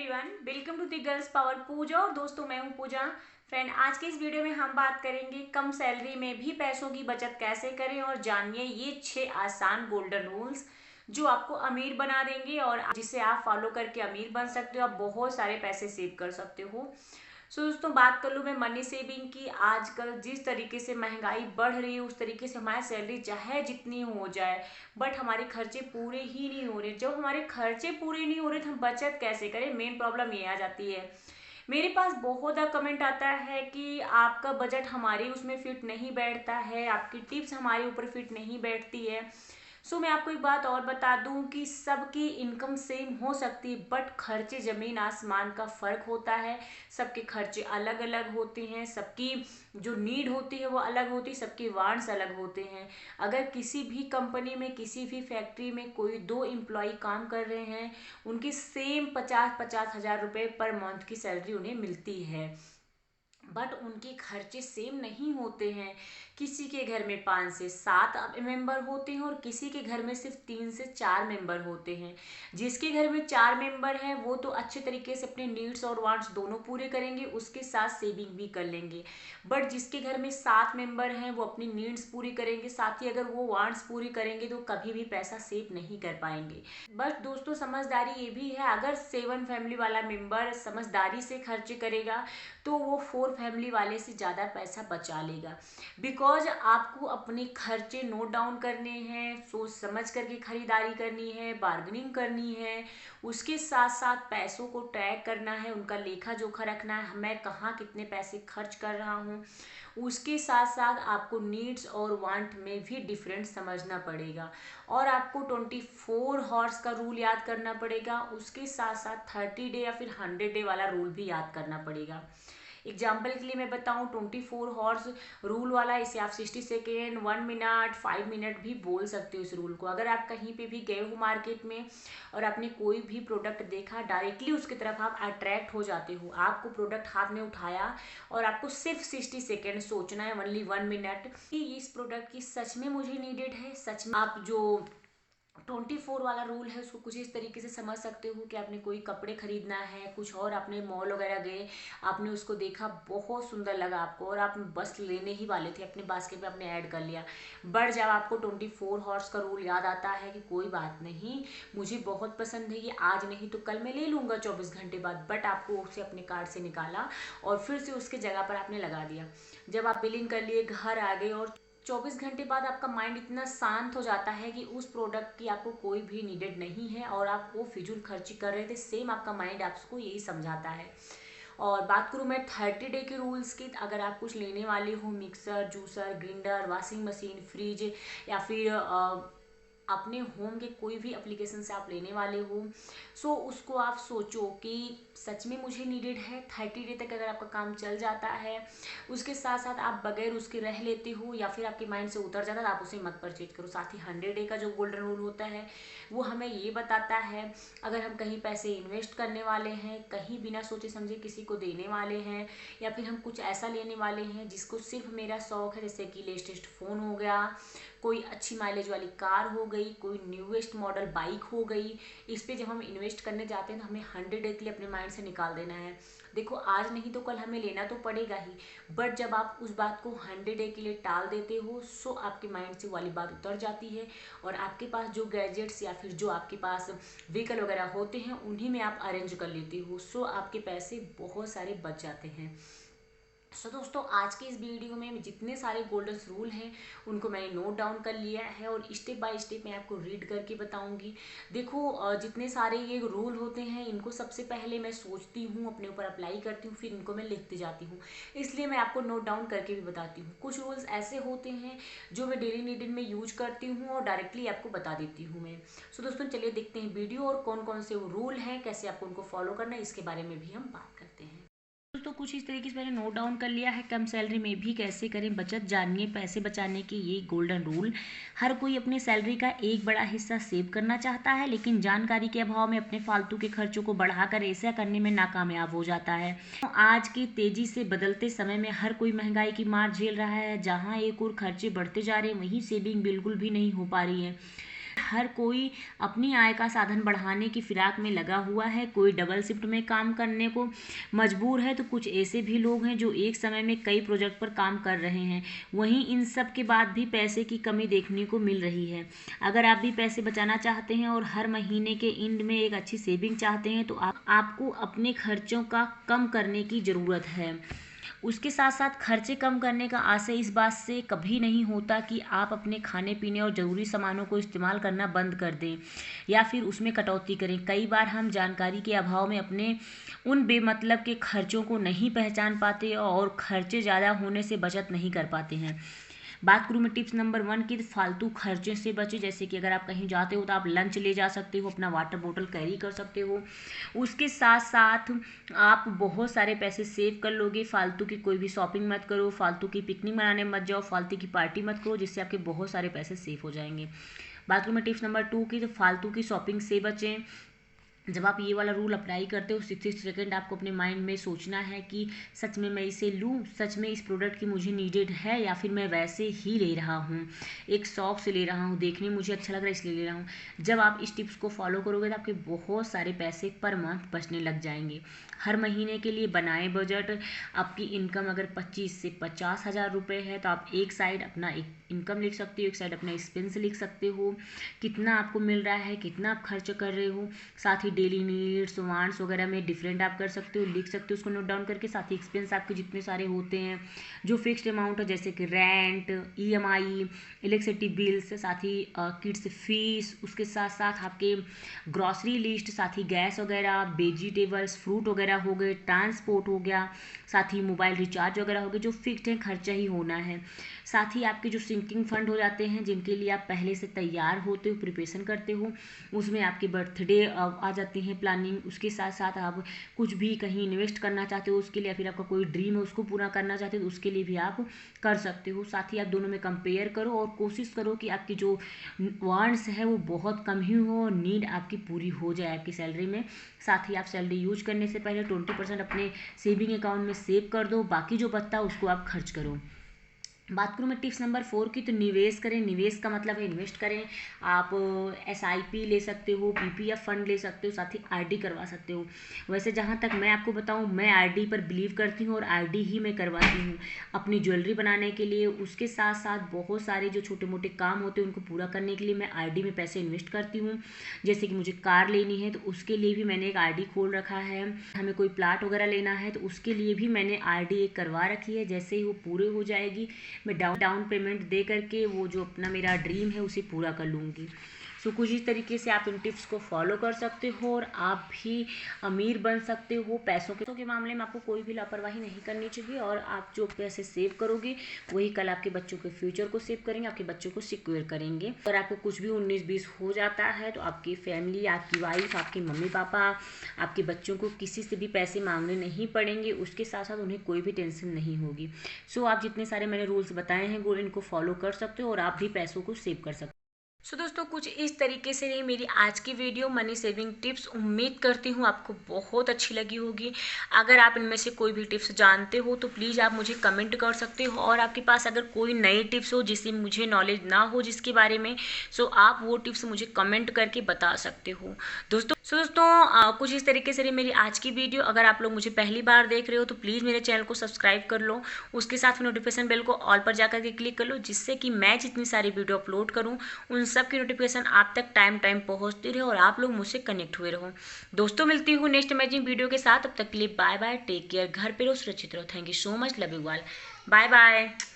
Everyone, welcome to the girls power Pooja. और दोस्तों, मैं हूं पूजा। फ्रेंड, आज के इस वीडियो में हम बात करेंगे कम सैलरी में भी पैसों की बचत कैसे करें, और जानिए ये 6 आसान गोल्डन रूल्स जो आपको अमीर बना देंगे और जिसे आप फॉलो करके अमीर बन सकते हो। आप बहुत सारे पैसे सेव कर सकते हो। दोस्तों, बात कर लूँ मैं मनी सेविंग की। आजकल जिस तरीके से महंगाई बढ़ रही है उस तरीके से हमारी सैलरी चाहे जितनी हो जाए, बट हमारे खर्चे पूरे ही नहीं हो रहे। जब हमारे खर्चे पूरे नहीं हो रहे तो हम बचत कैसे करें, मेन प्रॉब्लम ये आ जाती है। मेरे पास बहुत कमेंट आता है कि आपका बजट हमारे उसमें फिट नहीं बैठता है, आपकी टिप्स हमारे ऊपर फिट नहीं बैठती है। मैं आपको एक बात और बता दूं कि सबकी इनकम सेम हो सकती है, बट खर्चे जमीन आसमान का फर्क होता है। सबके खर्चे अलग अलग होते हैं, सबकी जो नीड होती है वो अलग होती है, सबके वांट्स अलग होते हैं। अगर किसी भी कंपनी में, किसी भी फैक्ट्री में कोई 2 एम्प्लॉय काम कर रहे हैं, उनकी सेम 50-50 हज़ार रुपये पर मंथ की सैलरी उन्हें मिलती है, बट उनके खर्चे सेम नहीं होते हैं। किसी के घर में 5 से 7 मेंबर होते हैं और किसी के घर में सिर्फ 3 से 4 मेंबर होते हैं। जिसके घर में 4 मेंबर हैं वो तो अच्छे तरीके से अपने नीड्स और वांट्स दोनों पूरे करेंगे, उसके साथ सेविंग भी कर लेंगे। बट जिसके घर में 7 मेंबर हैं वो अपनी नीड्स पूरी करेंगे, साथ ही अगर वो वांट्स पूरी करेंगे तो कभी भी पैसा सेव नहीं कर पाएंगे। बस दोस्तों, समझदारी ये भी है, अगर 7 फैमिली वाला मेंबर समझदारी से खर्च करेगा तो वो 4 फैमिली वाले से ज़्यादा पैसा बचा लेगा। बिकॉज आपको अपने खर्चे नोट डाउन करने हैं, सोच समझ करके खरीदारी करनी है, बार्गेनिंग करनी है, उसके साथ साथ पैसों को ट्रैक करना है, उनका लेखा जोखा रखना है, मैं कहाँ कितने पैसे खर्च कर रहा हूँ। उसके साथ साथ आपको नीड्स और वांट में भी डिफरेंस समझना पड़ेगा, और आपको 24 हॉर्स का रूल याद करना पड़ेगा। उसके साथ साथ 30 डे या फिर 100 डे वाला रूल भी याद करना पड़ेगा। एग्जाम्पल के लिए मैं बताऊं, 24 हॉर्स रूल वाला, इसे आप 60 सेकेंड, 1 मिनट, 5 मिनट भी बोल सकते हो इस रूल को। अगर आप कहीं पे भी गए हो मार्केट में और आपने कोई भी प्रोडक्ट देखा, डायरेक्टली उसकी तरफ आप अट्रैक्ट हो जाते हो। आपको प्रोडक्ट हाथ में उठाया और आपको सिर्फ 60 सेकेंड सोचना है, ओनली 1 मिनट, कि इस प्रोडक्ट की सच में मुझे नीडेड है। सच में आप जो 24 वाला रूल है उसको कुछ इस तरीके से समझ सकते हो कि आपने कोई कपड़े खरीदना है, कुछ और आपने मॉल वगैरह गए, आपने उसको देखा, बहुत सुंदर लगा आपको और आप बस लेने ही वाले थे, अपने बास्केट में आपने ऐड कर लिया। बट जब आपको 24 हॉर्स का रूल याद आता है कि कोई बात नहीं, मुझे बहुत पसंद है ये, आज नहीं तो कल मैं ले लूँगा 24 घंटे बाद, बट आपको उसे अपने कार्ड से निकाला और फिर से उसके जगह पर आपने लगा दिया। जब आप बिलिंग कर लिए, घर आ गए और 24 घंटे बाद आपका माइंड इतना शांत हो जाता है कि उस प्रोडक्ट की आपको कोई भी नीडेड नहीं है और आप वो फिजूल खर्ची कर रहे थे, सेम आपका माइंड आपको यही समझाता है। और बात करूँ मैं 30 डे के रूल्स की, अगर आप कुछ लेने वाले हो, mixer, juicer, grinder, washing machine, fridge, या फिर अपने होम के कोई भी एप्लीकेशन से आप लेने वाले हो, उसको आप सोचो कि सच में मुझे नीडेड है। 30 डे तक अगर आपका काम चल जाता है, उसके साथ साथ आप बगैर उसके रह लेते हो या फिर आपके माइंड से उतर जाता है, तो आप उसे मत परचेज करो। साथ ही 100 डे का जो गोल्डन रूल होता है वो हमें ये बताता है, अगर हम कहीं पैसे इन्वेस्ट करने वाले हैं, कहीं बिना सोचे समझे किसी को देने वाले हैं, या फिर हम कुछ ऐसा लेने वाले हैं जिसको सिर्फ मेरा शौक है, जैसे कि लेटेस्ट फ़ोन हो गया, कोई अच्छी माइलेज वाली कार हो गई, कोई न्यूएस्ट मॉडल बाइक हो गई, इस पे जब हम इन्वेस्ट करने जाते हैं तो हमें 100 डे के लिए अपने माइंड से निकाल देना है। देखो, आज नहीं तो कल हमें लेना तो पड़ेगा ही, बट जब आप उस बात को 100 डे के लिए टाल देते हो, आपके माइंड से वाली बात उतर जाती है और आपके पास जो गैजेट्स या फिर जो आपके पास व्हीकल वगैरह होते हैं उन्हीं में आप अरेंज कर लेते हो। आपके पैसे बहुत सारे बच जाते हैं। दोस्तों, आज के इस वीडियो में जितने सारे गोल्डन रूल हैं उनको मैंने नोट डाउन कर लिया है और स्टेप बाय स्टेप मैं आपको रीड करके बताऊंगी। देखो, जितने सारे ये रूल होते हैं इनको सबसे पहले मैं सोचती हूँ, अपने ऊपर अप्लाई करती हूँ, फिर इनको मैं लिखती जाती हूँ, इसलिए मैं आपको नोट डाउन करके भी बताती हूँ। कुछ रूल्स ऐसे होते हैं जो मैं डेली नीडेड में यूज करती हूँ और डायरेक्टली आपको बता देती हूँ मैं। दोस्तों, चलिए देखते हैं वीडियो और कौन कौन से रूल हैं, कैसे आपको उनको फॉलो करना है, इसके बारे में भी हम बात करते हैं। तो कुछ इस तरीके से मैंने नोट डाउन कर लिया है, कम सैलरी में भी कैसे करें बचत। जानिए पैसे बचाने के ये गोल्डन रूल। हर कोई अपनी सैलरी का एक बड़ा हिस्सा सेव करना चाहता है, लेकिन जानकारी के अभाव में अपने फालतू के खर्चों को बढ़ाकर ऐसा करने में नाकामयाब हो जाता है। तो आज के तेजी से बदलते समय में हर कोई महंगाई की मार झेल रहा है। जहाँ एक और खर्चे बढ़ते जा रहे हैं, वहीं सेविंग बिल्कुल भी नहीं हो पा रही है। हर कोई अपनी आय का साधन बढ़ाने की फिराक में लगा हुआ है। कोई डबल शिफ्ट में काम करने को मजबूर है, तो कुछ ऐसे भी लोग हैं जो एक समय में कई प्रोजेक्ट पर काम कर रहे हैं। वहीं इन सब के बाद भी पैसे की कमी देखने को मिल रही है। अगर आप भी पैसे बचाना चाहते हैं और हर महीने के एंड में एक अच्छी सेविंग चाहते हैं, तो आपको अपने खर्चों का कम करने की ज़रूरत है। उसके साथ साथ खर्चे कम करने का आशय इस बात से कभी नहीं होता कि आप अपने खाने पीने और ज़रूरी सामानों को इस्तेमाल करना बंद कर दें या फिर उसमें कटौती करें। कई बार हम जानकारी के अभाव में अपने उन बेमतलब के खर्चों को नहीं पहचान पाते और खर्चे ज़्यादा होने से बचत नहीं कर पाते हैं। बात करूँ मैं टिप्स नंबर 1 की, तो फालतू खर्चे से बचें। जैसे कि अगर आप कहीं जाते हो तो आप लंच ले जा सकते हो, अपना वाटर बोतल कैरी कर सकते हो। उसके साथ साथ आप बहुत सारे पैसे सेव कर लोगे। फालतू की कोई भी शॉपिंग मत करो, फालतू की पिकनिक मनाने मत जाओ, फालतू की पार्टी मत करो, जिससे आपके बहुत सारे पैसे सेव हो जाएंगे। बात करूँ मैं टिप्स नंबर 2 की, तो फालतू की शॉपिंग से बचें। जब आप ये वाला रूल अप्लाई करते हो 60 सेकेंड आपको अपने माइंड में सोचना है कि सच में मैं इसे लूँ, सच में इस प्रोडक्ट की मुझे नीडेड है या फिर मैं वैसे ही ले रहा हूँ, एक शौक से ले रहा हूँ, देखने में मुझे अच्छा लग रहा है इसलिए ले रहा हूँ। जब आप इस टिप्स को फॉलो करोगे तो आपके बहुत सारे पैसे पर मंथ बचने लग जाएंगे। हर महीने के लिए बनाए बजट। आपकी इनकम अगर 25 से 50 हज़ार रुपये है, तो आप एक साइड अपना एक इनकम लिख सकते हो, एक साइड अपना एक्सपेंस लिख सकते हो, कितना आपको मिल रहा है, कितना आप खर्च कर रहे हो। साथ ही डेली नीड्स वांट्स वगैरह में डिफरेंट आप कर सकते हो, लिख सकते हो उसको नोट डाउन करके। साथ ही एक्सपेंस आपके जितने सारे होते हैं जो फिक्स्ड अमाउंट है, जैसे कि रेंट, EMI, इलेक्ट्रिसिटी बिल्स, साथ ही किड्स फीस, उसके साथ साथ आपके ग्रॉसरी लिस्ट, साथ ही गैस वगैरह, वेजिटेबल्स, फ्रूट वगैरह हो गए, ट्रांसपोर्ट हो गया, साथ ही मोबाइल रिचार्ज वगैरह हो गए, जो फिक्स्ड है खर्चा ही होना है। साथ ही आपके जो सिंकिंग फंड हो जाते हैं जिनके लिए आप पहले से तैयार होते हो, प्रिपरेशन करते हो, उसमें आपके बर्थडे आ जाती हैं प्लानिंग। उसके साथ साथ आप कुछ भी कहीं इन्वेस्ट करना चाहते हो उसके लिए, या फिर आपका कोई ड्रीम है उसको पूरा करना चाहते हो तो उसके लिए भी आप कर सकते हो। साथ ही आप दोनों में कंपेयर करो और कोशिश करो कि आपकी जो वांट्स है वो बहुत कम ही हो और नीड आपकी पूरी हो जाए आपकी सैलरी में। साथ ही आप सैलरी यूज करने से पहले 20% अपने सेविंग अकाउंट में सेव कर दो, बाकी जो बचता है उसको आप खर्च करो। बात करूँ मैं टिप्स नंबर 4 की, तो निवेश करें। निवेश का मतलब है इन्वेस्ट करें। आप SIP ले सकते हो, PPF फंड ले सकते हो, साथ ही RD करवा सकते हो। वैसे जहाँ तक मैं आपको बताऊँ, मैं RD पर बिलीव करती हूँ और RD ही मैं करवाती हूँ अपनी ज्वेलरी बनाने के लिए। उसके साथ साथ बहुत सारे जो छोटे मोटे काम होते हैं उनको पूरा करने के लिए मैं RD में पैसे इन्वेस्ट करती हूँ। जैसे कि मुझे कार लेनी है तो उसके लिए भी मैंने एक RD खोल रखा है। हमें कोई प्लाट वगैरह लेना है तो उसके लिए भी मैंने RD एक करवा रखी है। जैसे ही वो पूरे हो जाएगी मैं डाउन पेमेंट दे करके वो जो अपना मेरा ड्रीम है उसे पूरा कर लूँगी। सो कुछ इस तरीके से आप इन टिप्स को फॉलो कर सकते हो और आप भी अमीर बन सकते हो। पैसों के मामले में आपको कोई भी लापरवाही नहीं करनी चाहिए और आप जो पैसे सेव करोगे वही कल आपके बच्चों के फ्यूचर को सेव करेंगे, आपके बच्चों को सिक्योर करेंगे। अगर आपको कुछ भी 19-20 हो जाता है तो आपकी फैमिली, आपकी वाइफ, आपके मम्मी पापा, आपके बच्चों को किसी से भी पैसे मांगने नहीं पड़ेंगे। उसके साथ साथ उन्हें कोई भी टेंशन नहीं होगी। सो आप जितने सारे मैंने रूल्स बताए हैं वो इनको फॉलो कर सकते हो और आप भी पैसों को सेव कर सकते हो। सो दोस्तों कुछ इस तरीके से रही मेरी आज की वीडियो मनी सेविंग टिप्स। उम्मीद करती हूँ आपको बहुत अच्छी लगी होगी। अगर आप इनमें से कोई भी टिप्स जानते हो तो प्लीज़ आप मुझे कमेंट कर सकते हो, और आपके पास अगर कोई नई टिप्स हो जिससे मुझे नॉलेज ना हो जिसके बारे में, सो आप वो टिप्स मुझे कमेंट करके बता सकते हो दोस्तों। कुछ इस तरीके से रही मेरी आज की वीडियो। अगर आप लोग मुझे पहली बार देख रहे हो तो प्लीज़ मेरे चैनल को सब्सक्राइब कर लो, उसके साथ नोटिफिकेशन बेल को ऑल पर जाकर के क्लिक कर लो, जिससे कि मैं जितनी सारी वीडियो अपलोड करूँ उन सब की नोटिफिकेशन आप तक टाइम पहुँचती रहे और आप लोग मुझसे कनेक्ट हुए रहो। दोस्तों मिलती हूँ नेक्स्ट अमेजिंग वीडियो के साथ। तब तक के लिए बाय बाय, टेक केयर, घर पे रहो, सुरक्षित रहो। Thank you so much, love you all, bye bye.